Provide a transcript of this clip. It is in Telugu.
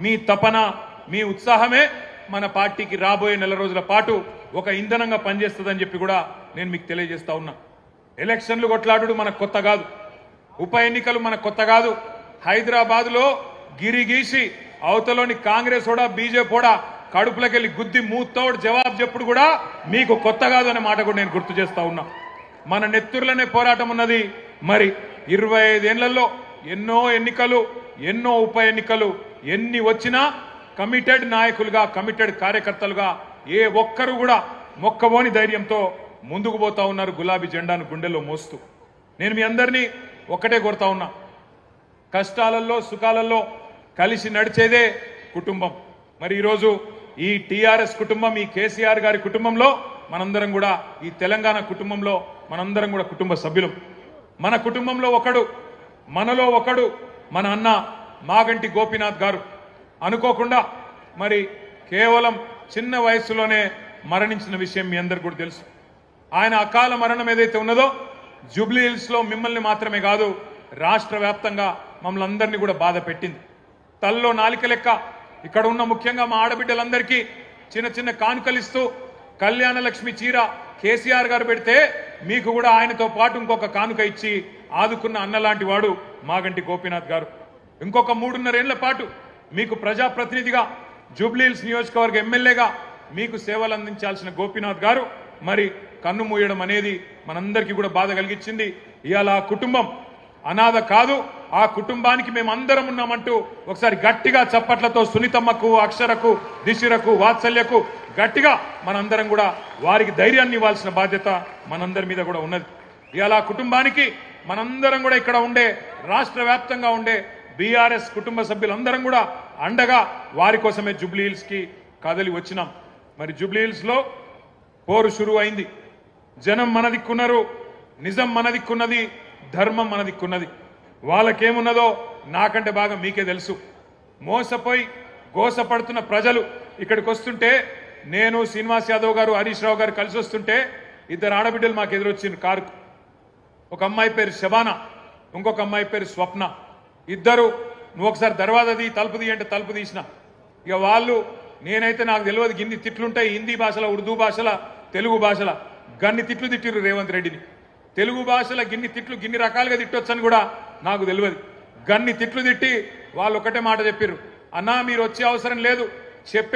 మీ తపన మీ ఉత్సాహమే మన పార్టీకి రాబోయే నెల రోజుల పాటు ఒక ఇంధనంగా పనిచేస్తుందని చెప్పి కూడా నేను మీకు తెలియజేస్తా ఉన్నా. ఎలక్షన్లు కొట్లాడు మనకు కొత్త కాదు, ఉప ఎన్నికలు మనకు కొత్త కాదు. హైదరాబాద్లో గిరిగీసి అవతలోని కాంగ్రెస్ కూడా బీజేపీ కూడా కడుపులకెళ్ళి గుద్ది మూతోడు జవాబు చెప్పుడు కూడా మీకు కొత్త కాదు అనే మాట కూడా నేను గుర్తు చేస్తా ఉన్నా. మన నెత్తుర్లనే పోరాటం ఉన్నది. మరి 25 ఏళ్లలో ఎన్నో ఎన్నికలు, ఎన్నో ఉప ఎన్నికలు, ఎన్ని వచ్చినా కమిటెడ్ నాయకులుగా, కమిటెడ్ కార్యకర్తలుగా ఏ ఒక్కరు కూడా మొక్కబోని ధైర్యంతో ముందుకు పోతా ఉన్నారు, గులాబీ జెండాను గుండెల్లో మోస్తూ. నేను మీ అందరినీ ఒక్కటే కోరుతా ఉన్నా, కష్టాలలో సుఖాలలో కలిసి నడిచేదే కుటుంబం. మరి ఈరోజు ఈ టీఆర్ఎస్ కుటుంబం, ఈ కేసీఆర్ గారి కుటుంబంలో మనందరం కూడా, ఈ తెలంగాణ కుటుంబంలో మనందరం కూడా కుటుంబ సభ్యులం. మన కుటుంబంలో ఒకడు, మనలో ఒకడు మన అన్న మాగంటి గోపీనాథ్ గారు అనుకోకుండా మరి కేవలం చిన్న వయసులోనే మరణించిన విషయం మీ అందరికీ కూడా తెలుసు. ఆయన అకాల మరణం ఏదైతే ఉన్నదో జూబ్లీ హిల్స్లో మిమ్మల్ని మాత్రమే కాదు, రాష్ట్ర వ్యాప్తంగా మమ్మల్ని అందరినీ కూడా బాధ పెట్టింది. తల్లో నాలిక లెక్క ఇక్కడ ఉన్న ముఖ్యంగా మా ఆడబిడ్డలందరికీ చిన్న చిన్న కానుకలిస్తూ కళ్యాణ లక్ష్మి చీర కేసీఆర్ గారు పెడితే మీకు కూడా ఆయనతో పాటు ఇంకొక కానుక ఇచ్చి ఆదుకున్న అన్నలాంటి వాడు మాగంటి గోపీనాథ్ గారు. ఇంకొక 3.5 ఏళ్ల పాటు మీకు ప్రజాప్రతినిధిగా, జూబ్లీ హిల్స్ నియోజకవర్గ ఎమ్మెల్యేగా మీకు సేవలు అందించాల్సిన గోపీనాథ్ గారు మరి కన్ను మూయడం అనేది మనందరికీ కూడా బాధ కలిగించింది. ఇవాళ ఆ కుటుంబం అనాథ కాదు, ఆ కుటుంబానికి మేము అందరం ఉన్నామంటూ ఒకసారి గట్టిగా చప్పట్లతో సునీతమ్మకు, అక్షరకు, దిశిరకు, వాత్సల్యకు గట్టిగా మనందరం కూడా వారికి ధైర్యాన్ని ఇవ్వాల్సిన బాధ్యత మనందరి మీద కూడా ఉన్నది. ఇవాళ ఆ కుటుంబానికి మనందరం కూడా ఇక్కడ ఉండే, రాష్ట్ర వ్యాప్తంగా ఉండే బీఆర్ఎస్ కుటుంబ సభ్యులందరం కూడా అండగా వారి కోసమే జూబ్లీ హిల్స్ కి కదలి వచ్చినాం. మరి జూబ్లీ హిల్స్ లో పోరు షురు అయింది. జనం మన దిక్కున్నారు, నిజం మన దిక్కున్నది, ధర్మం మన దిక్కున్నది. వాళ్ళకేమున్నదో నాకంటే బాగా మీకే తెలుసు. మోసపోయి గోసపడుతున్న ప్రజలు ఇక్కడికి వస్తుంటే, నేను శ్రీనివాస్ యాదవ్ గారు, హరీష్ రావు గారు కలిసి వస్తుంటే 2 ఆడబిడ్డలు మాకు ఎదురొచ్చింది కారుకు. ఒక అమ్మాయి పేరు శబానా, ఇంకొక అమ్మాయి పేరు స్వప్న. ఇద్దరు నువ్వు ఒకసారి దర్వాజా తీ, తలుపు తీ అంటే తలుపు తీసిన. ఇక వాళ్ళు, నేనైతే నాకు తెలియదు గిన్ని తిట్లుంటాయి హిందీ భాషల, ఉర్దూ భాషల, తెలుగు భాషల గన్ని తిట్లు తిట్టిర్రు రేవంత్ రెడ్డిని. తెలుగు భాషల గిన్ని తిట్లు గిన్ని రకాలుగా తిట్టొచ్చని కూడా నాకు తెలియదు. గన్ని తిట్లు తిట్టి వాళ్ళు ఒకటే మాట చెప్పిర్రు, అన్నా మీరు వచ్చే అవసరం లేదు, చెప్పే